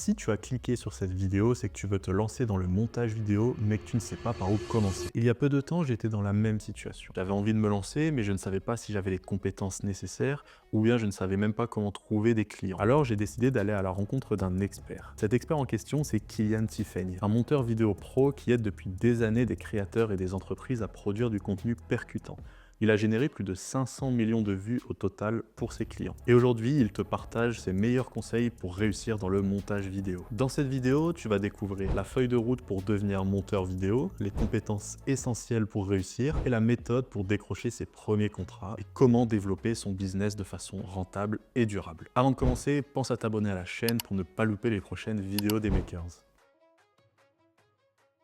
Si tu as cliqué sur cette vidéo, c'est que tu veux te lancer dans le montage vidéo, mais que tu ne sais pas par où commencer. Il y a peu de temps, j'étais dans la même situation. J'avais envie de me lancer, mais je ne savais pas si j'avais les compétences nécessaires, ou bien je ne savais même pas comment trouver des clients. Alors j'ai décidé d'aller à la rencontre d'un expert. Cet expert en question, c'est Kylian Tiffany, un monteur vidéo pro qui aide depuis des années des créateurs et des entreprises à produire du contenu percutant. Il a généré plus de 500 millions de vues au total pour ses clients. Et aujourd'hui, il te partage ses meilleurs conseils pour réussir dans le montage vidéo. Dans cette vidéo, tu vas découvrir la feuille de route pour devenir monteur vidéo, les compétences essentielles pour réussir et la méthode pour décrocher ses premiers contrats et comment développer son business de façon rentable et durable. Avant de commencer, pense à t'abonner à la chaîne pour ne pas louper les prochaines vidéos des makers.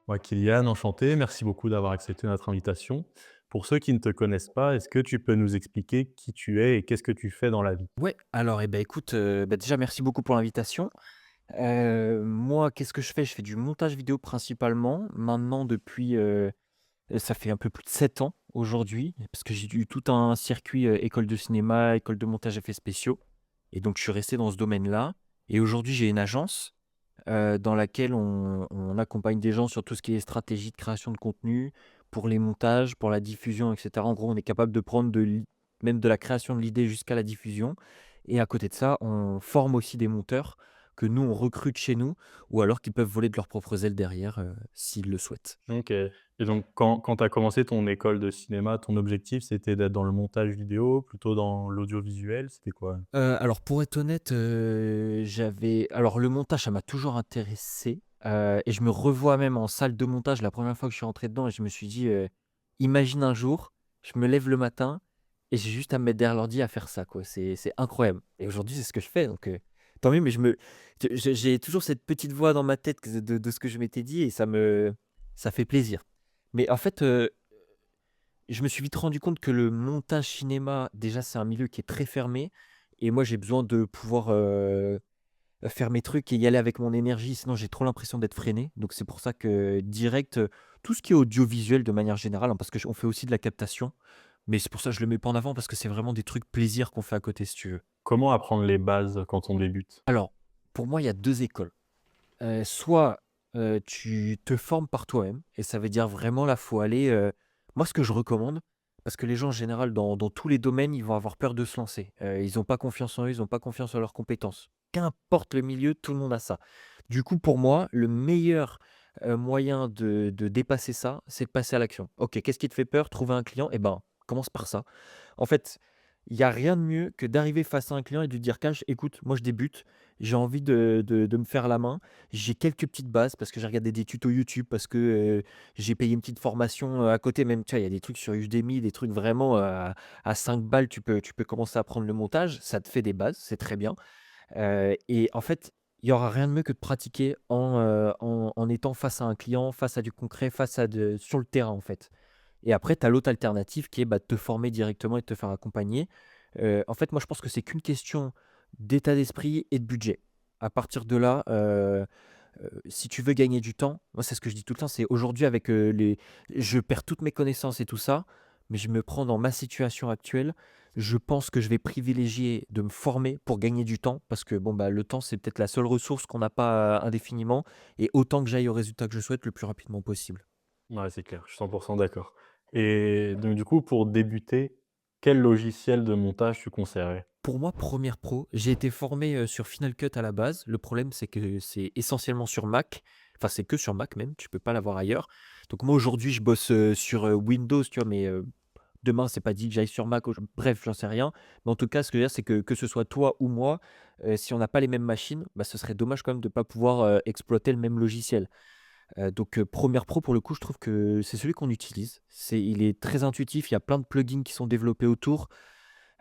Moi, Kylian, enchanté. Merci beaucoup d'avoir accepté notre invitation. Pour ceux qui ne te connaissent pas, est-ce que tu peux nous expliquer qui tu es et qu'est-ce que tu fais dans la vie? Ouais, alors, écoute, déjà merci beaucoup pour l'invitation. Moi, qu'est-ce que je fais? Je fais du montage vidéo principalement, maintenant depuis, ça fait un peu plus de 7 ans aujourd'hui, parce que j'ai eu tout un circuit, école de cinéma, école de montage effets spéciaux et donc je suis resté dans ce domaine-là et aujourd'hui j'ai une agence, dans laquelle on accompagne des gens sur tout ce qui est stratégie de création de contenu, pour les montages, pour la diffusion et cetera. En gros, on est capable de prendre même de la création de l'idée jusqu'à la diffusion et à côté de ça, on forme aussi des monteurs que nous, on recrute chez nous ou alors qui peuvent voler de leurs propres ailes derrière, s'ils le souhaitent. OK. Et donc quand tu as commencé ton école de cinéma, ton objectif, c'était d'être dans le montage vidéo, plutôt dans l'audiovisuel? C'était quoi? Alors pour être honnête, le montage, ça m'a toujours intéressé, et je me revois même en salle de montage la première fois que je suis rentré dedans et je me suis dit, «Imagine un jour, je me lève le matin et j'ai juste à me mettre derrière l'ordi à faire ça quoi». C'est incroyable et aujourd'hui, c'est ce que je fais donc tant mieux mais j'ai toujours cette petite voix dans ma tête que de ce que je m'étais dit et ça fait plaisir. Mais en fait, je me suis vite rendu compte que le montage cinéma, déjà, c'est un milieu qui est très fermé et moi, j'ai besoin de pouvoir, faire mes trucs et y aller avec mon énergie, sinon j'ai trop l'impression d'être freiné. Donc c'est pour ça que direct, tout ce qui est audiovisuel de manière générale, hein, parce qu'on fait aussi de la captation, mais c'est pour ça que je le mets pas en avant parce que c'est vraiment des trucs plaisir qu'on fait à côté, si tu veux. Comment apprendre les bases quand on débute? Alors, pour moi, il y a 2 écoles. Soit, tu te formes par toi-même et ça veut dire vraiment là, faut aller, moi ce que je recommande, parce que les gens en général dans tous les domaines, ils vont avoir peur de se lancer. Ils ont pas confiance en eux, ils ont pas confiance en leurs compétences. Qu'importe le milieu, tout le monde a ça. Du coup, pour moi, le meilleur, moyen de dépasser ça, c'est de passer à l'action. OK, qu'est-ce qui te fait peur? Trouver un client? Eh ben, commence par ça. En fait, il y a rien de mieux que d'arriver face à un client et de lui dire: «Cash, écoute, moi je débute, j'ai envie de me faire la main. J'ai quelques petites bases parce que j'ai regardé des tutos YouTube, parce que, j'ai payé une petite formation, à côté même, tu vois? Il y a des trucs sur Udemy, des trucs vraiment, à 5 balles, tu peux commencer à apprendre le montage. Ça te fait des bases, c'est très bien, et en fait, il y aura rien de mieux que de pratiquer en étant face à un client, face à du concret, face à de sur le terrain, en fait et après tu as l'autre alternative qui est, bah, de te former directement et de te faire accompagner. En fait, moi, je pense que c'est qu'une question d'état d'esprit et de budget. À partir de là, si tu veux gagner du temps, moi c'est ce que je dis tout le temps, c'est aujourd'hui avec, les je perds toutes mes connaissances et tout ça, mais je me prends dans ma situation actuelle, je pense que je vais privilégier de me former pour gagner du temps parce que bon, bah, le temps, c'est peut-être la seule ressource qu'on n'a pas, indéfiniment et autant que j'aille au résultat que je souhaite le plus rapidement possible. Ouais, c'est clair, je suis 100 d'accord. Et donc du coup, pour débuter, quel logiciel de montage tu conseillerais? Pour moi, Premiere Pro, j'ai été formé, sur Final Cut à la base. Le problème, c'est que c'est essentiellement sur Mac. Enfin, c'est que sur Mac même, tu peux pas l'avoir ailleurs. Donc moi, aujourd'hui, je bosse, sur, Windows, tu vois? Mais, demain, c'est pas dit que j'aille sur Mac, bref, j'en sais rien. Mais en tout cas, ce que je veux dire, c'est que ce soit toi ou moi, si on n'a pas les mêmes machines, bah, ce serait dommage quand même de pas pouvoir, exploiter le même logiciel. Donc, Premiere Pro, pour le coup, je trouve que c'est celui qu'on utilise. Il est très intuitif, il y a plein de plugins qui sont développés autour.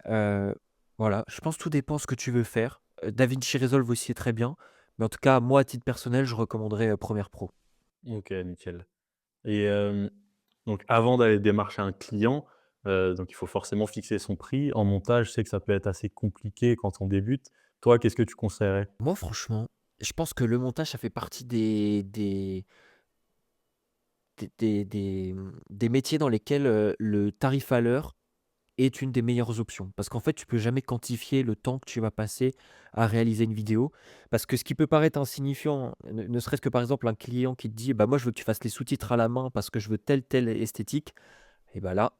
Heu, voilà, je pense que tout dépend ce que tu veux faire. DaVinci Resolve aussi est très bien, mais en tout cas, moi, à titre personnel, je recommanderais, Premiere Pro. OK, nickel. Et donc avant d'aller démarcher un client, donc il faut forcément fixer son prix. En montage, je sais que ça peut être assez compliqué quand on débute. Toi, qu'est-ce que tu conseillerais? Moi, franchement, je pense que le montage, ça fait partie des métiers dans lesquels, le tarif à l'heure, est une des meilleures options. Parce qu'en fait, tu peux jamais quantifier le temps que tu vas passer à réaliser une vidéo. Parce que ce qui peut paraître insignifiant, ne serait-ce que par exemple un client qui te dit: «Bah, moi je veux que tu fasses les sous-titres à la main parce que je veux telle esthétique», et bah là,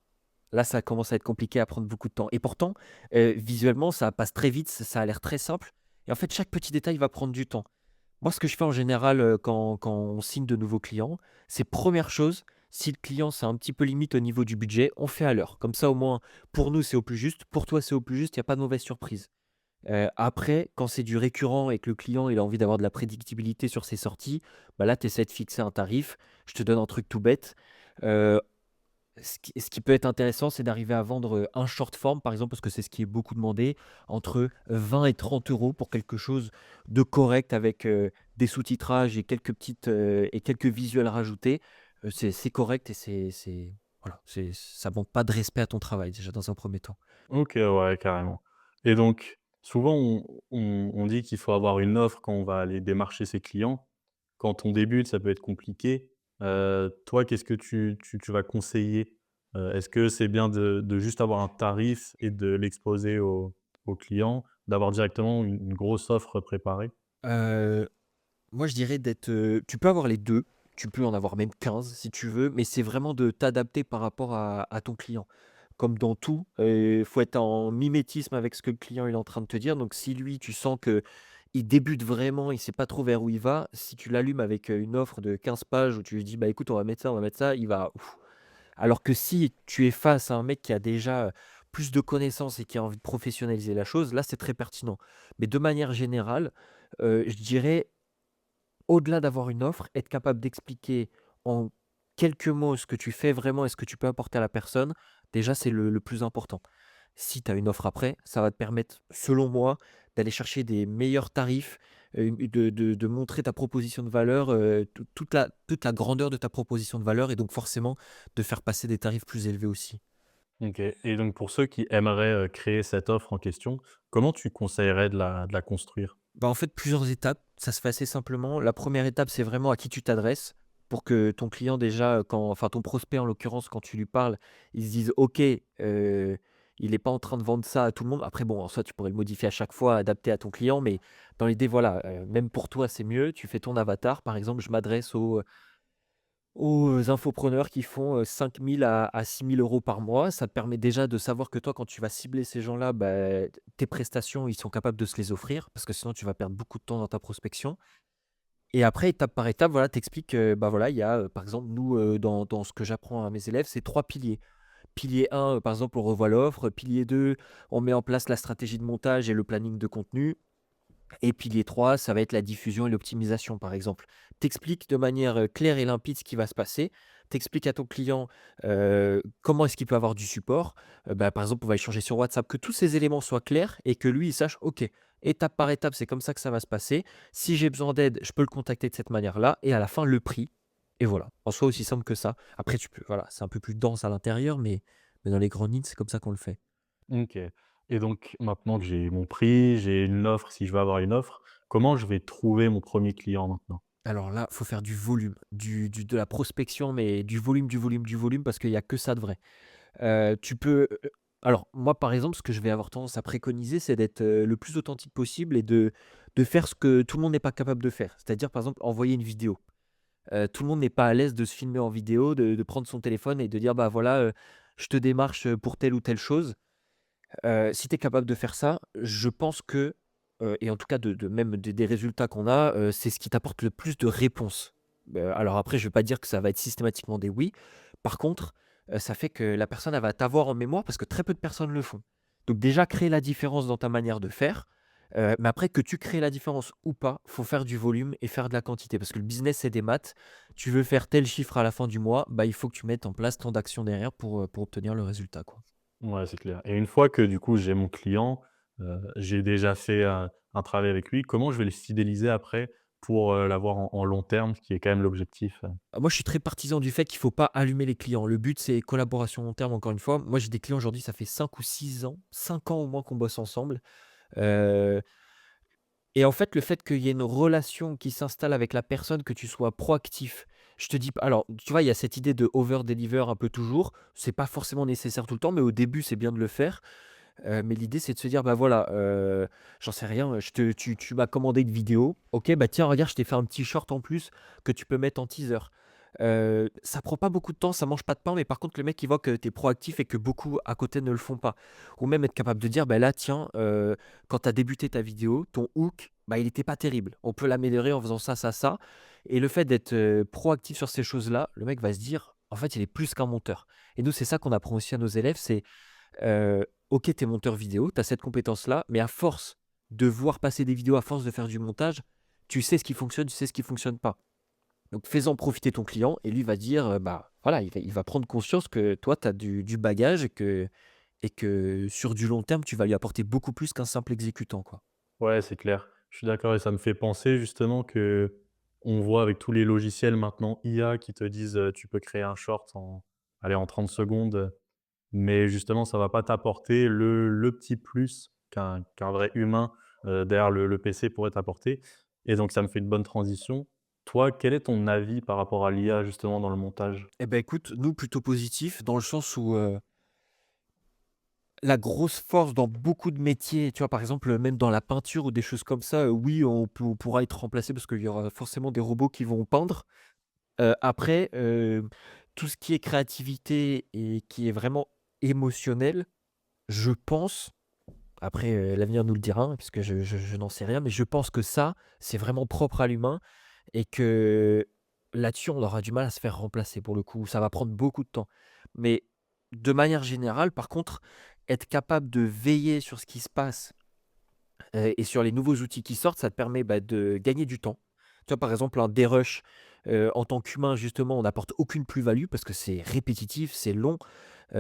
ça commence à être compliqué à prendre beaucoup de temps et pourtant, visuellement, ça passe très vite, ça a l'air très simple et en fait, chaque petit détail va prendre du temps. Moi, ce que je fais en général, quand on signe de nouveaux clients, c'est première chose, si le client, c'est un petit peu limite au niveau du budget, on fait à l'heure. Comme ça, au moins, pour nous, c'est au plus juste, pour toi, c'est au plus juste, il y a pas de mauvaise surprise. Après, quand c'est du récurrent et que le client, il a envie d'avoir de la prédictibilité sur ses sorties, bah, là, tu essaies de fixer un tarif. Je te donne un truc tout bête, heu ce qui peut être intéressant, c'est d'arriver à vendre, un short form, par exemple, parce que c'est ce qui est beaucoup demandé, entre 20 et 30 euros pour quelque chose de correct avec, des sous-titrages et quelques visuels rajoutés. C'est correct et c'est voilà, ça manque pas de respect à ton travail, déjà, dans un premier temps. OK, ouais, carrément. Et donc, souvent, on dit qu'il faut avoir une offre quand on va aller démarcher ses clients. Quand on débute, ça peut être compliqué. Toi, qu'est-ce que tu vas conseiller? Est-ce que c'est bien de juste avoir un tarif et de l'exposer aux clients, d'avoir directement une grosse offre préparée? Heu, Moi, je dirais tu peux avoir les 2. Tu peux en avoir même 15 si tu veux, mais c'est vraiment de t'adapter par rapport à ton client. Comme dans tout, il faut être en mimétisme avec ce que le client il est en train de te dire. Donc si lui, tu sens que il débute vraiment, il sait pas trop vers où il va, si tu l'allumes avec, une offre de 15 pages où tu lui dis: «Bah, écoute, on va mettre ça, on va mettre ça», il va ouf. Alors que si tu es face à un mec qui a déjà, plus de connaissances et qui a envie de professionnaliser la chose, là, c'est très pertinent. Mais de manière générale, je dirais au-delà d'avoir une offre, être capable d'expliquer en quelques mots ce que tu fais vraiment et ce que tu peux apporter à la personne, déjà, c'est le plus important. Si tu as une offre après, ça va te permettre, selon moi, d'aller chercher des meilleurs tarifs, de montrer ta proposition de valeur, toute la grandeur de ta proposition de valeur et donc forcément de faire passer des tarifs plus élevés aussi. OK, et donc pour ceux qui aimeraient, créer cette offre en question, comment tu conseillerais de la construire? Bah, en fait, plusieurs étapes, ça se fait assez simplement. La première étape, c'est vraiment à qui tu t'adresses pour que ton client déjà, ton prospect en l'occurrence, quand tu lui parles, il se dise: «OK, il est pas en train de vendre ça à tout le monde». Après bon, en soi, tu pourrais le modifier à chaque fois, adapté à ton client, mais dans l'idée, voilà, même pour toi, c'est mieux. Tu fais ton avatar. Par exemple, je m'adresse aux infopreneurs qui font, 5 000 à 6 000 € par mois. Ça te permet déjà de savoir que toi, quand tu vas cibler ces gens-là, bah, tes prestations, ils sont capables de se les offrir parce que sinon tu vas perdre beaucoup de temps dans ta prospection et après étape par étape, voilà, t'expliques expliques, bah, voilà, il y a, par exemple, nous, dans ce que j'apprends à mes élèves, c'est 3 piliers. Pilier 1, par exemple, on revoit l'offre. Pilier 2, on met en place la stratégie de montage et le planning de contenu. Et pilier 3, ça va être la diffusion et l'optimisation, par exemple. T'expliques de manière, claire et limpide ce qui va se passer. T'expliques à ton client, comment est-ce qu'il peut avoir du support. Bah, par exemple, on va échanger sur WhatsApp, que tous ces éléments soient clairs et que lui, il sache: «OK, étape par étape, c'est comme ça que ça va se passer. Si j'ai besoin d'aide, je peux le contacter de cette manière-là» et à la fin, le prix et voilà. En soi, aussi simple que ça. Après tu peux voilà, c'est un peu plus dense à l'intérieur, mais dans les grandes lignes, c'est comme ça qu'on le fait. OK, et donc maintenant que j'ai mon prix, j'ai une offre, si je veux avoir une offre, comment je vais trouver mon premier client maintenant? Alors là, faut faire du volume, de la prospection, mais du volume, du volume, du volume, parce qu'il y a que ça de vrai. Tu peux, alors moi, par exemple, ce que je vais avoir tendance à préconiser, c'est d'être, le plus authentique possible et de faire ce que tout le monde n'est pas capable de faire. C'est-à-dire, par exemple, envoyer une vidéo. Tout le monde n'est pas à l'aise de se filmer en vidéo, de prendre son téléphone et de dire: «Bah, voilà, je te démarche, pour telle ou telle chose». Si tu es capable de faire ça, je pense que, et en tout cas de même des résultats qu'on a, c'est ce qui t'apporte le plus de réponses. Alors après, je ne vais pas dire que ça va être systématiquement des oui. Par contre, ça fait que la personne, elle va t'avoir en mémoire parce que très peu de personnes le font. Donc déjà, créer la différence dans ta manière de faire, mais après que tu crées la différence ou pas, faut faire du volume et faire de la quantité parce que le business, c'est des maths. Tu veux faire tel chiffre à la fin du mois, bah, il faut que tu mettes en place tant d'actions derrière pour obtenir le résultat, quoi. Ouais, c'est clair, et une fois que du coup j'ai mon client, j'ai déjà fait un travail avec lui, comment je vais le fidéliser après pour, l'avoir en long terme, ce qui est quand même l'objectif? Ah, moi, je suis très partisan du fait qu'il faut pas allumer les clients. Le but, c'est collaboration long terme, encore une fois. Moi, j'ai des clients aujourd'hui, ça fait 5 ou 6 ans, 5 ans au moins qu'on bosse ensemble. Heu et en fait, le fait qu'il y ait une relation qui s'installe avec la personne, que tu sois proactif, Je te dis pas alors, tu vois, il y a cette idée de over deliver un peu toujours. C'est pas forcément nécessaire tout le temps, mais au début, c'est bien de le faire. Mais l'idée, c'est de se dire: «Bah, voilà, j'en sais rien, tu m'as commandé une vidéo. OK, bah, tiens, regarde, je t'ai fait un petit short en plus que tu peux mettre en teaser». Ça prend pas beaucoup de temps, ça mange pas de pain, mais par contre, le mec, il voit que tu es proactif et que beaucoup à côté ne le font pas. Ou même être capable de dire: «Bah, là, tiens, quand tu as débuté ta vidéo, ton hook, bah, il était pas terrible. On peut l'améliorer en faisant ça, ça, ça». Et le fait d'être, proactif sur ces choses-là, le mec va se dire: «En fait, il est plus qu'un monteur». Et nous, c'est ça qu'on apprend aussi à nos élèves, c'est OK, tu es monteur vidéo, tu as cette compétence-là, mais à force de voir passer des vidéos, à force de faire du montage, tu sais ce qui fonctionne, tu sais ce qui fonctionne pas. Donc fais-en profiter ton client et lui va dire, bah, voilà, il va prendre conscience que toi, tu as du bagage et que sur du long terme, tu vas lui apporter beaucoup plus qu'un simple exécutant, quoi. Ouais, c'est clair. Je suis d'accord et ça me fait penser justement que on voit avec tous les logiciels maintenant IA qui te disent, tu peux créer un short en allez, en 30 secondes, mais justement ça va pas t'apporter le petit plus qu'un vrai humain, derrière le PC pourrait t'apporter et donc ça me fait une bonne transition. Toi, quel est ton avis par rapport à l'IA justement dans le montage? Eh ben, écoute, nous, plutôt positif dans le sens où, la grosse force dans beaucoup de métiers, tu vois, par exemple, même dans la peinture ou des choses comme ça, oui, on pourra être remplacé parce qu'il y aura forcément des robots qui vont peindre. Après, tout ce qui est créativité et qui est vraiment émotionnel, je pense, après, l'avenir nous le dira, hein, puisque je n'en sais rien, mais je pense que ça, c'est vraiment propre à l'humain et que là-dessus, on aura du mal à se faire remplacer pour le coup. Ça va prendre beaucoup de temps. Mais de manière générale, par contre, être capable de veiller sur ce qui se passe, et sur les nouveaux outils qui sortent, ça te permet, bah, de gagner du temps. Tu vois, par exemple, un dérush, en tant qu'humain, justement, on n'apporte aucune plus-value parce que c'est répétitif, c'est long,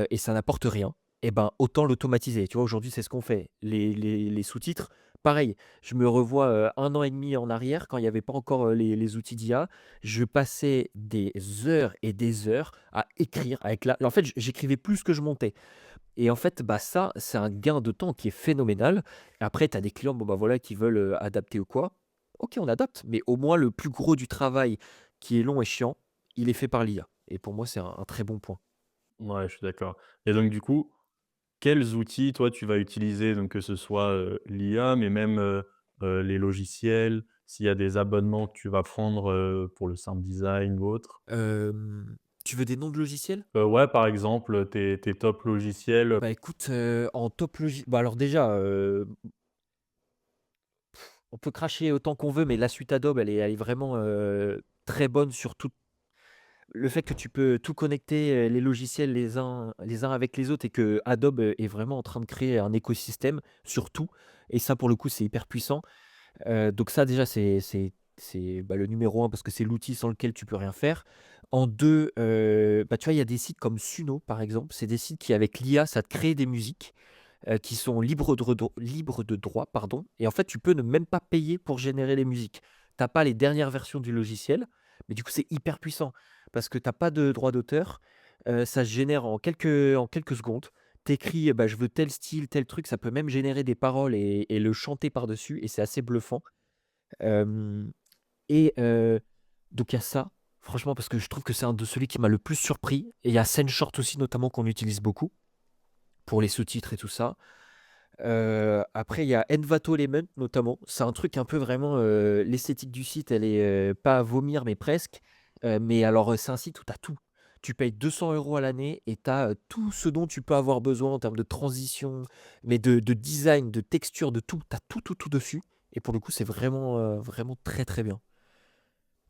et ça n'apporte rien. Et ben, autant l'automatiser. Tu vois, aujourd'hui, c'est ce qu'on fait. Les sous-titres, pareil, je me revois, 1 an et demi en arrière quand il n'y avait pas encore, les outils d'IA. Je passais des heures et des heures à écrire avec la en fait, j'écrivais plus que je montais. Et en fait, bah, ça, c'est un gain de temps qui est phénoménal. Et après, tu as des clients, bon, bah, voilà, qui veulent, adapter ou quoi. OK, on adapte, mais au moins le plus gros du travail qui est long et chiant, il est fait par l'IA et pour moi, c'est un très bon point. Ouais, je suis d'accord et donc du coup, quels outils, toi, tu vas utiliser? Donc que ce soit, l'IA, mais même, les logiciels, s'il y a des abonnements que tu vas prendre, pour le sound design ou autre? Tu veux des noms de logiciels? Ouais, par exemple, tes top logiciels, Bah, écoute, en top bah, alors déjà, on peut cracher autant qu'on veut, mais la suite Adobe, elle est vraiment, très bonne sur tout le fait que tu peux tout connecter, les logiciels les uns avec les autres et que Adobe, est vraiment en train de créer un écosystème sur tout et ça, pour le coup, c'est hyper puissant. Donc ça, déjà, c'est, bah, le numéro un parce que c'est l'outil sans lequel tu peux rien faire. En 2, bah, tu vois, il y a des sites comme Suno, par exemple. C'est des sites qui, avec l'IA, ça te crée des musiques, qui sont libres de droit, pardon, et en fait, tu peux ne même pas payer pour générer les musiques. Tu as pas les dernières versions du logiciel, mais du coup, c'est hyper puissant parce que tu as pas de droit d'auteur, ça se génère en quelques secondes. Tu écris, bah: «Je veux tel style, tel truc», ça peut même générer des paroles et le chanter par-dessus et c'est assez bluffant. Hem et donc il y a ça, franchement, parce que je trouve que c'est un de celui qui m'a le plus surpris et il y a Sendshort aussi, notamment, qu'on utilise beaucoup pour les sous-titres et tout ça. Après il y a Envato Element notamment. C'est un truc un peu vraiment, l'esthétique du site elle est, pas à vomir mais presque. Mais alors, c'est un site où tu as tout. Tu payes 200 € à l'année et tu as, tout ce dont tu peux avoir besoin en termes de transition, mais de design, de texture, de tout. Tu as tout, tout, tout dessus et pour le coup, c'est vraiment, vraiment très, très bien.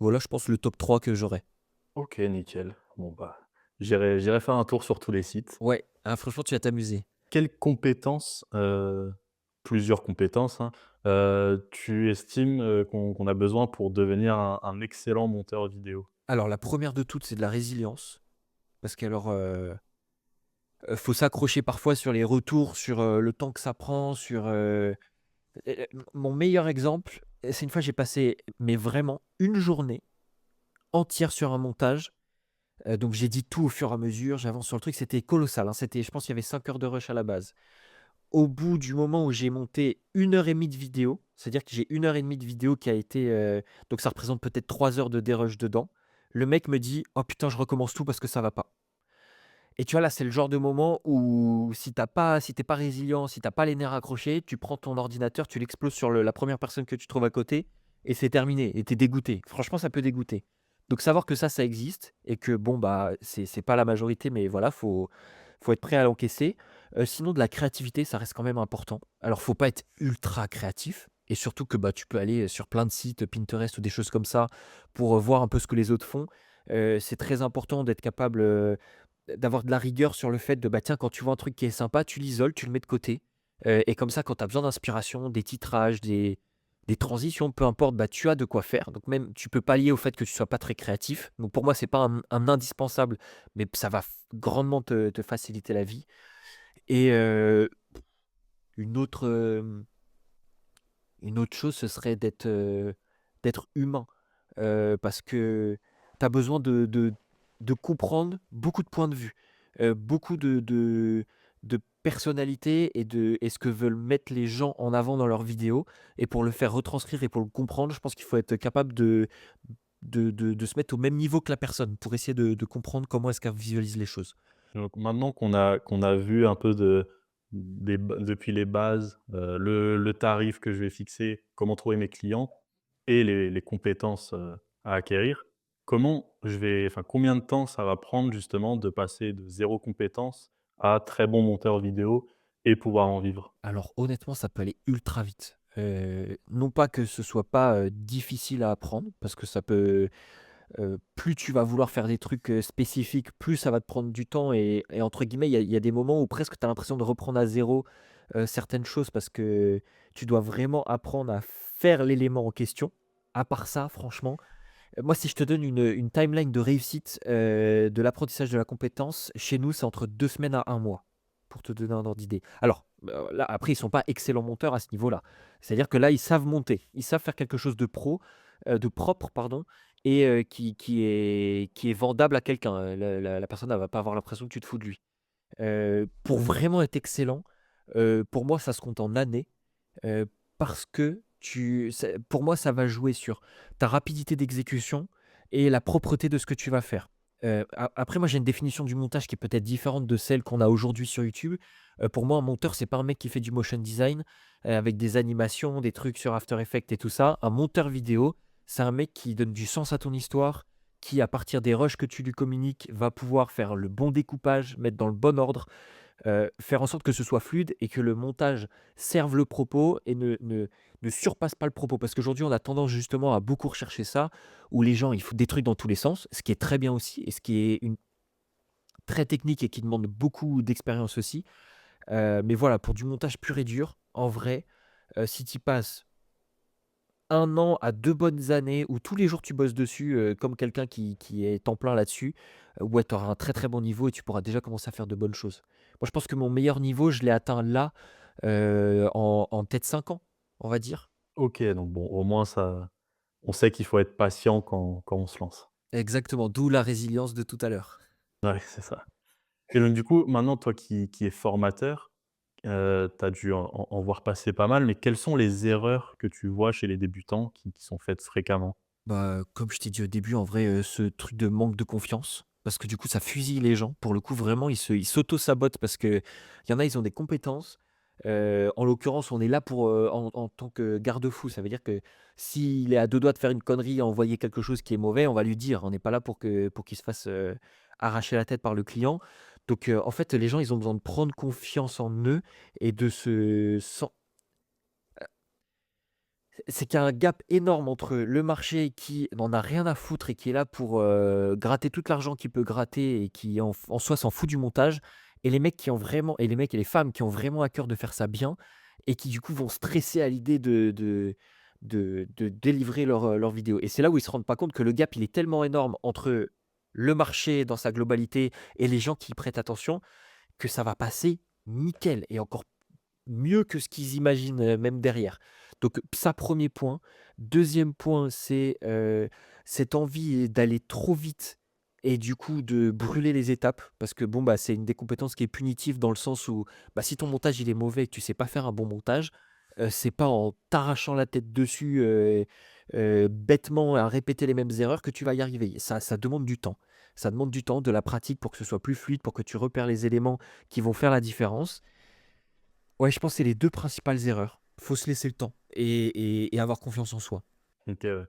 Voilà, je pense le top 3 que j'aurais. OK, nickel. Bon, bah, j'irai faire un tour sur tous les sites. Ouais, ah franchement tu vas t'amuser. Quelles compétences, plusieurs compétences, hein, tu estimes, qu'on a besoin pour devenir un excellent monteur vidéo? Alors la première de toutes, c'est de la résilience parce qu'alors, faut s'accrocher parfois sur les retours, sur, le temps que ça prend, sur, mon meilleur exemple, c'est une fois j'ai passé, mais vraiment une journée entière sur un montage, donc j'ai dit tout au fur et à mesure, j'avance sur le truc, c'était colossal, hein, c'était je pense qu'il y avait 5 heures de rush à la base. Au bout du moment où j'ai monté 1 heure et demie de vidéo, c'est-à-dire que j'ai 1 heure et demie de vidéo qui a été, donc ça représente peut-être 3 heures de dérush dedans. le mec me dit: «Oh putain, je recommence tout parce que ça va pas». Et tu vois, là, c'est le genre de moment où si t'es pas résilient, si t'as pas les nerfs accrochés, tu prends ton ordinateur, tu l'exploses sur la première personne que tu trouves à côté et c'est terminé et tu dégoûté. Franchement, ça peut dégoûter. Donc savoir que ça existe et que bon, bah, c'est pas la majorité, mais voilà, faut être prêt à l'encaisser. Sinon de la créativité, ça reste quand même important. Alors faut pas être ultra créatif et surtout que, bah, tu peux aller sur plein de sites, Pinterest ou des choses comme ça pour, voir un peu ce que les autres font. C'est très important d'être capable, d'avoir de la rigueur sur le fait de, bah, tiens, quand tu vois un truc qui est sympa, tu l'isoles, tu le mets de côté, et comme ça, quand tu as besoin d'inspiration, des titrages, des transitions, peu importe, bah, tu as de quoi faire. Donc même, tu peux pallier au fait que tu sois pas très créatif. Donc pour moi, c'est pas un indispensable, mais ça va grandement te faciliter la vie. Et une autre, une autre chose, ce serait d'être humain, parce que tu as besoin de comprendre beaucoup de points de vue, beaucoup de personnalités et ce que veulent mettre les gens en avant dans leurs vidéos et pour le faire retranscrire et pour le comprendre, je pense qu'il faut être capable de se mettre au même niveau que la personne pour essayer de comprendre comment est-ce qu'elle visualise les choses. Donc maintenant qu'on a vu un peu depuis les bases, le tarif que je vais fixer, comment trouver mes clients et les compétences, à acquérir, combien de temps ça va prendre justement de passer de zéro compétence à très bon monteur vidéo et pouvoir en vivre? Alors honnêtement, ça peut aller ultra vite. Non pas que ce soit pas, difficile à apprendre, parce que ça peut, plus tu vas vouloir faire des trucs, spécifiques, plus ça va te prendre du temps et entre guillemets, il y a des moments où presque tu as l'impression de reprendre à zéro certaines choses parce que tu dois vraiment apprendre à faire l'élément en question. À part ça, franchement, moi si je te donne une timeline de réussite, de l'apprentissage de la compétence, chez nous, c'est entre 2 semaines à un mois, pour te donner un ordre d'idée. Alors, là, après, ils sont pas excellents monteurs à ce niveau-là. C'est-à-dire que là, ils savent monter, ils savent faire quelque chose de propre, pardon, et qui est vendable à quelqu'un. La personne, elle va pas avoir l'impression que tu te fous de lui. Pour vraiment être excellent, pour moi, ça se compte en années. Parce que pour moi, ça va jouer sur ta rapidité d'exécution et la propreté de ce que tu vas faire. Après, moi, j'ai une définition du montage qui est peut-être différente de celle qu'on a aujourd'hui sur YouTube. Pour moi, un monteur, c'est pas un mec qui fait du motion design avec des animations, des trucs sur After Effects et tout ça. Un monteur vidéo, c'est un mec qui donne du sens à ton histoire, qui, à partir des rushs que tu lui communiques, va pouvoir faire le bon découpage, mettre dans le bon ordre, faire en sorte que ce soit fluide et que le montage serve le propos et ne surpasse pas le propos. Parce qu'aujourd'hui, on a tendance justement à beaucoup rechercher ça, où les gens, ils font des trucs dans tous les sens, ce qui est très bien aussi et ce qui est une très technique et qui demande beaucoup d'expérience aussi. Mais voilà, pour du montage pur et dur, en vrai, si tu passes 1 an à 2 bonnes années où tous les jours tu bosses dessus, comme quelqu'un qui est temps plein là-dessus, ouais, tu auras un très, très bon niveau et tu pourras déjà commencer à faire de bonnes choses. Moi, je pense que mon meilleur niveau, je l'ai atteint là, en peut-être 5 ans, on va dire. OK, donc bon, au moins ça on sait qu'il faut être patient quand on se lance. Exactement, d'où la résilience de tout à l'heure. Ouais, c'est ça. Et donc du coup, maintenant toi qui es formateur, tu as dû en voir passer pas mal, mais quelles sont les erreurs que tu vois chez les débutants qui sont faites fréquemment? Bah, comme je t'ai dit au début, en vrai, ce truc de manque de confiance, parce que du coup, ça fusille les gens. Pour le coup, vraiment, ils s'auto-sabotent parce qu'il y en a, ils ont des compétences. En l'occurrence, on est là pour, en tant que garde-fou. Ça veut dire que s'il est à 2 doigts de faire une connerie, envoyer quelque chose qui est mauvais, on va lui dire. On n'est pas là pour qu'il se fasse, arracher la tête par le client. Donc, en fait, les gens, ils ont besoin de prendre confiance en eux et de se sen c'est qu'il y a un gap énorme entre le marché qui n'en a rien à foutre et qui est là pour, gratter tout l'argent qu'il peut gratter et qui en soi s'en fout du montage et les mecs qui ont vraiment et les mecs et les femmes qui ont vraiment à cœur de faire ça bien et qui du coup vont stresser à l'idée de délivrer leurs vidéos et c'est là où ils se rendent pas compte que le gap il est tellement énorme entre le marché dans sa globalité et les gens qui y prêtent attention que ça va passer nickel et encore mieux que ce qu'ils imaginent, même derrière. Donc ça, premier point. Deuxième point, c'est, cette envie d'aller trop vite et du coup de brûler les étapes parce que bon, bah, c'est une des compétences qui est punitive dans le sens où, bah, si ton montage il est mauvais et que tu sais pas faire un bon montage, c'est pas en t'arrachant la tête dessus, bêtement à répéter les mêmes erreurs que tu vas y arriver. Ça demande du temps. Ça demande du temps, de la pratique pour que ce soit plus fluide, pour que tu repères les éléments qui vont faire la différence. Ouais, je pense que c'est les 2 principales erreurs. Faut se laisser le temps et avoir confiance en soi. OK, ouais.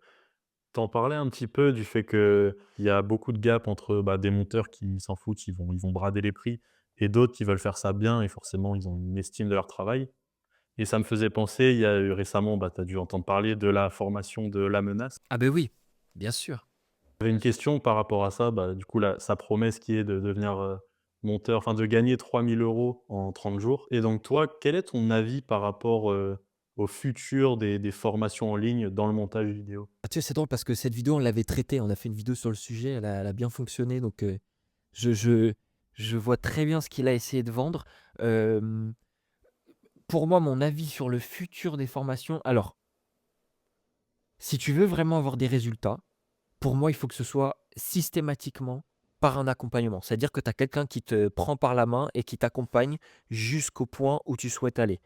Tu parlais un petit peu du fait qu'il y a beaucoup de gap entre, bah, des monteurs qui s'en foutent, ils vont brader les prix et d'autres qui veulent faire ça bien et forcément ils ont une estime de leur travail et ça me faisait penser, il y a eu récemment, bah, tu as dû entendre parler de la formation de La Menace. Ah ben oui, bien sûr. J'avais une question par rapport à ça, bah, du coup, sa promesse qui est de devenir, monteur, enfin de gagner 3 000 € en 30 jours et donc toi, quel est ton avis par rapport, au futur des formations en ligne dans le montage vidéo? Ah, tu sais, c'est drôle parce que cette vidéo, on l'avait traitée, on a fait une vidéo sur le sujet, elle a bien fonctionné donc je je je vois très bien ce qu'il a essayé de vendre. Hem, pour moi, mon avis sur le futur des formations, alors, si tu veux vraiment avoir des résultats, pour moi, il faut que ce soit systématiquement par un accompagnement. C'est-à-dire que tu as quelqu'un qui te prend par la main et qui t'accompagne jusqu'au point où tu souhaites aller.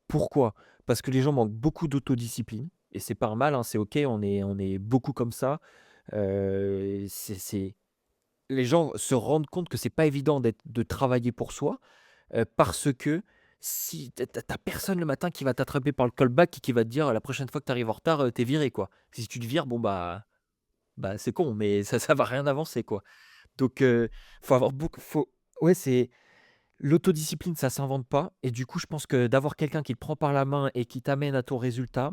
Pourquoi? Parce que les gens manquent beaucoup d'autodiscipline et c'est pas un mal, hein, c'est OK, on est beaucoup comme ça. C'est les gens se rendent compte que c'est pas évident de travailler pour soi, parce que si tu personne le matin qui va t'attraper par le callback et qui va te dire: «La prochaine fois que tu arrives en retard, tu viré», quoi. Si tu te vires, bon, bah, c'est con, mais ça va rien avancer, quoi. Donc faut avoir beaucoup faut ouais, c'est l'autodiscipline, ça s'invente pas et du coup, je pense que d'avoir quelqu'un qui te prend par la main et qui t'amène à ton résultat,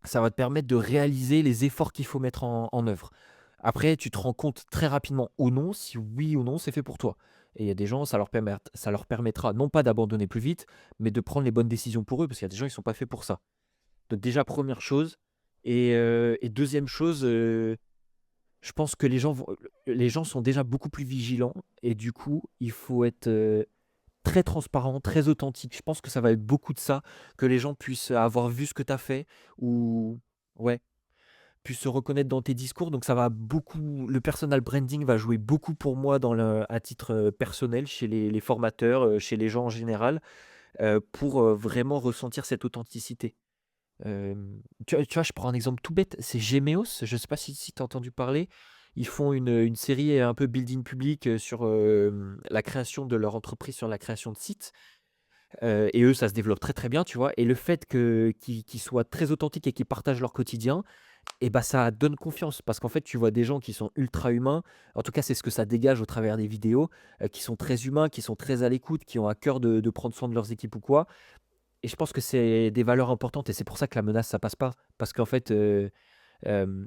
ça va te permettre de réaliser les efforts qu'il faut mettre en œuvre. Après, tu te rends compte très rapidement ou non, si oui ou non c'est fait pour toi. Et il y a des gens, ça leur permettra non pas d'abandonner plus vite, mais de prendre les bonnes décisions pour eux, parce qu'il y a des gens, ils sont pas faits pour ça. Donc déjà, première chose et 2e chose, je pense que les gens sont déjà beaucoup plus vigilants et du coup, il faut être, très transparent, très authentique. Je pense que ça va être beaucoup de ça, que les gens puissent avoir vu ce que tu as fait ou ouais, puissent se reconnaître dans tes discours. Donc ça va beaucoup le personal branding va jouer beaucoup pour moi à titre, personnel chez les formateurs, chez les gens en général, pour, vraiment ressentir cette authenticité. Tu vois, je prends un exemple tout bête, c'est Gemeos, je ne sais pas si tu as entendu parler? Ils font une série un peu building public, sur, la création de leur entreprise, sur la création de sites, et eux, ça se développe très, très bien, tu vois? Et le fait qu'ils soient très authentiques et qu'ils partagent leur quotidien et bah, ça donne confiance parce qu'en fait, tu vois des gens qui sont ultra humains, en tout cas, c'est ce que ça dégage au travers des vidéos, qui sont très humains, qui sont très à l'écoute, qui ont à cœur de prendre soin de leurs équipes ou quoi. Et je pense que c'est des valeurs importantes et c'est pour ça que la menace, ça passe pas. Parce qu'en fait, hem,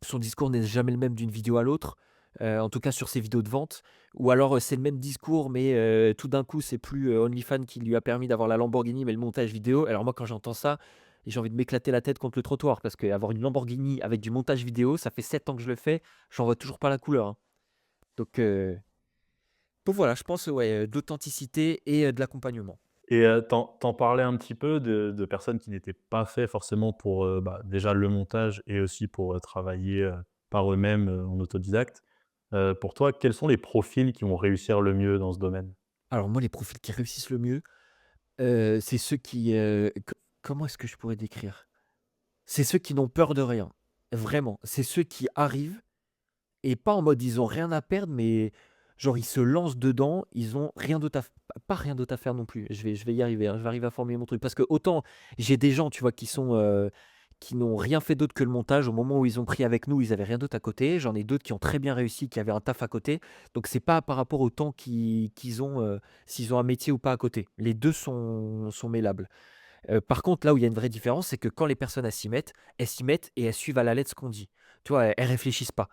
son discours n'est jamais le même d'une vidéo à l'autre, en tout cas sur ses vidéos de vente. Ou alors, c'est le même discours, mais tout d'un coup, c'est plus, OnlyFans qui lui a permis d'avoir la Lamborghini, mais le montage vidéo. Alors moi, quand j'entends ça, j'ai envie de m'éclater la tête contre le trottoir parce qu'avoir une Lamborghini avec du montage vidéo, ça fait 7 ans que je le fais, j'en vois toujours pas la couleur, hein. Donc heu, donc voilà, je pense, ouais, d'authenticité et de l'accompagnement. Et tu parlais un petit peu de personnes qui n'étaient pas faits forcément pour, bah, déjà le montage et aussi pour, travailler, par eux-mêmes, en autodidacte. Pour toi, quels sont les profils qui vont réussir le mieux dans ce domaine? Alors moi, les profils qui réussissent le mieux, c'est ceux qui, comment est-ce que je pourrais décrire? C'est ceux qui n'ont peur de rien. Vraiment, c'est ceux qui arrivent et pas en mode ils ont rien à perdre, mais genre ils se lancent dedans, ils ont rien d'autre à f pas rien d'autre à faire non plus. Je vais y arriver, hein, je vais arriver à formuler mon truc parce que autant j'ai des gens, tu vois, qui n'ont rien fait d'autre que le montage. Au moment où ils ont pris avec nous, ils avaient rien d'autre à côté. J'en ai d'autres qui ont très bien réussi, qui avaient un taf à côté. Donc c'est pas par rapport au temps qu'ils ont, s'ils ont un métier ou pas à côté. Les 2 sont mêlables. Par contre, là où il y a une vraie différence, c'est que quand les personnes elles s'y mettent et elles suivent à la lettre ce qu'on dit. Tu vois? Elles réfléchissent pas.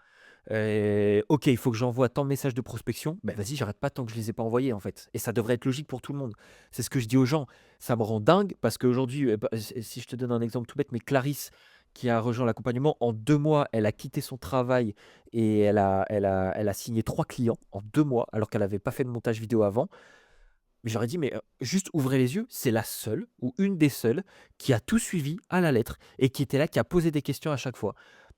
OK, il faut que j'envoie tant de messages de prospection. Ben vas-y, j'arrête pas tant que je les ai pas envoyés, en fait et ça devrait être logique pour tout le monde. C'est ce que je dis aux gens. Ça me rend dingue parce qu'aujourd'hui, bah, si je te donne un exemple tout bête, mais Clarisse qui a rejoint l'accompagnement, en 2 mois, elle a quitté son travail et elle a signé 3 clients en 2 mois, alors qu'elle avait pas fait de montage vidéo avant. Mais j'aurais dit: «Mais, juste ouvrez les yeux, c'est la seule ou une des seules qui a tout suivi à la lettre et qui était là, qui a posé des questions à chaque fois».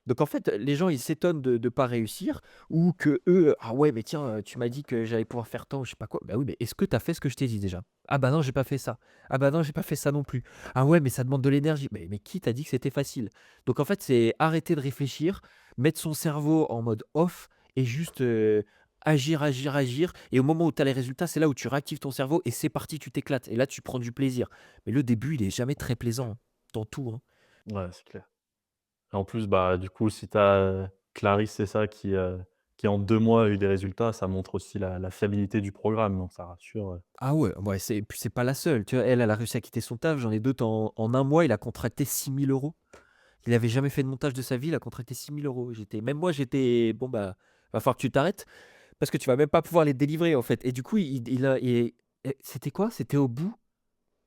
Donc en fait, les gens, ils s'étonnent de ne pas réussir ou que eux, «Ah ouais, mais tiens, tu m'as dit que j'allais pouvoir faire tant ou je sais pas quoi». Bah oui, mais est-ce que tu as fait ce que je t'ai dit déjà? «Ah bah non, j'ai pas fait ça. Ah bah non, j'ai pas fait ça non plus. Ah ouais, mais ça demande de l'énergie». Mais qui t'a dit que c'était facile? Donc en fait, c'est arrêter de réfléchir, mettre son cerveau en mode off et juste, agir, agir, agir et au moment où tu as les résultats, c'est là où tu réactives ton cerveau et c'est parti, tu t'éclates et là, tu prends du plaisir. Mais le début, il est jamais très plaisant, hein, dans tout, hein. Ouais, c'est clair. Et en plus, bah, du coup, si tu as, Clarisse, c'est ça, qui en 2 mois a eu des résultats, ça montre aussi la fiabilité du programme, donc ça rassure, Ah ouais, ouais, c'est puis c'est pas la seule, tu vois? Elle a réussi à quitter son taf, j'en ai d'autres en 1 mois, il a contracté 6 000 €. Il avait jamais fait de montage de sa vie, il a contracté 6 000 €. J'étais même moi, j'étais: «Bon, bah, va falloir que tu t'arrêtes parce que tu vas même pas pouvoir les délivrer, en fait» et du coup, il a et c'était quoi? C'était au bout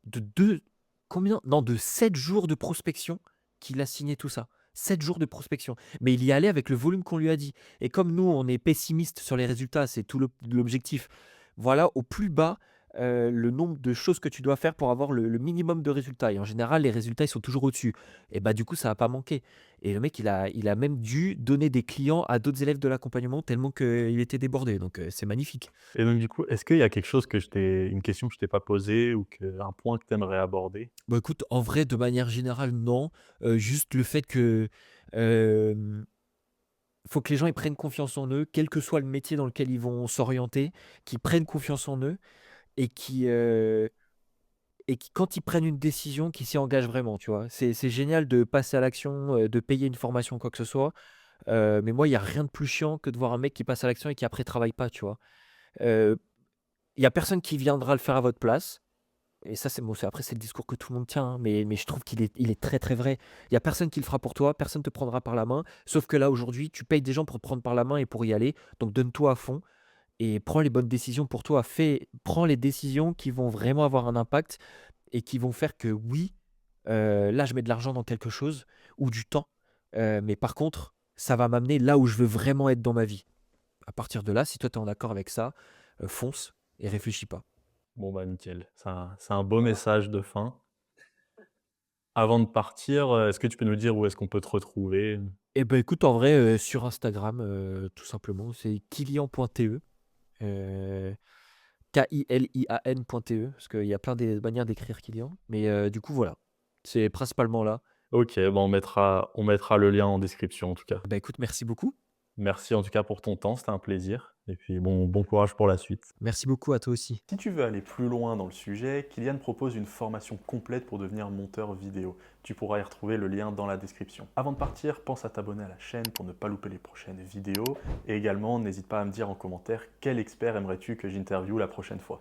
de 2 combien? Non, de 7 jours de prospection qu'il a signé tout ça. 7 jours de prospection. Mais il y allait avec le volume qu'on lui a dit et comme nous, on est pessimiste sur les résultats, c'est tout l'objectif. Voilà au plus bas, le nombre de choses que tu dois faire pour avoir le minimum de résultats et en général, les résultats, ils sont toujours au-dessus et bah, du coup, ça a pas manqué et le mec, il a même dû donner des clients à d'autres élèves de l'accompagnement tellement qu'il était débordé donc c'est magnifique. et donc du coup, est-ce qu'il y a quelque chose une question que je t'ai pas posée ou un point que tu aimerais aborder? Bah, écoute, en vrai, de manière générale, non. Juste le fait que, hem, faut que les gens ils prennent confiance en eux, quel que soit le métier dans lequel ils vont s'orienter, qu'ils prennent confiance en eux et qui quand ils prennent une décision, qu'ils s'y engagent vraiment, tu vois? C'est génial de passer à l'action, de payer une formation, quoi que ce soit, mais moi, il y a rien de plus chiant que de voir un mec qui passe à l'action et qui après travaille pas, tu vois? Heu, il y a personne qui viendra le faire à votre place. Et ça, c'est bon, c'est après c'est le discours que tout le monde tient, hein, mais je trouve qu'il est très, très vrai. Il y a personne qui le fera pour toi, personne te prendra par la main, sauf que là, aujourd'hui, tu payes des gens pour te prendre par la main et pour y aller, donc donne-toi à fond et prends les bonnes décisions pour toi. Prends les décisions qui vont vraiment avoir un impact et qui vont faire que oui, là, je mets de l'argent dans quelque chose ou du temps, mais par contre, ça va m'amener là où je veux vraiment être dans ma vie. À partir de là, si toi, tu es en accord avec ça, fonce et réfléchis pas. Bon, bah, nickel. C'est un beau message de fin. Avant de partir, est-ce que tu peux nous dire où est-ce qu'on peut te retrouver? Eh ben, écoute, en vrai, sur Instagram, tout simplement, c'est kilian.te, heu, KILIAN.te, parce qu'il y a plein des manières d'écrire Kilian, mais du coup, voilà, c'est principalement là. OK, bah, on mettra le lien en description en tout cas. Bah, écoute, merci beaucoup. Merci en tout cas pour ton temps, c'était un plaisir et puis bon courage pour la suite. Merci beaucoup à toi aussi. Si tu veux aller plus loin dans le sujet, Kylian propose une formation complète pour devenir monteur vidéo. Tu pourras y retrouver le lien dans la description. Avant de partir, pense à t'abonner à la chaîne pour ne pas louper les prochaines vidéos et également n'hésite pas à me dire en commentaire quel expert aimerais-tu que j'interviewe la prochaine fois.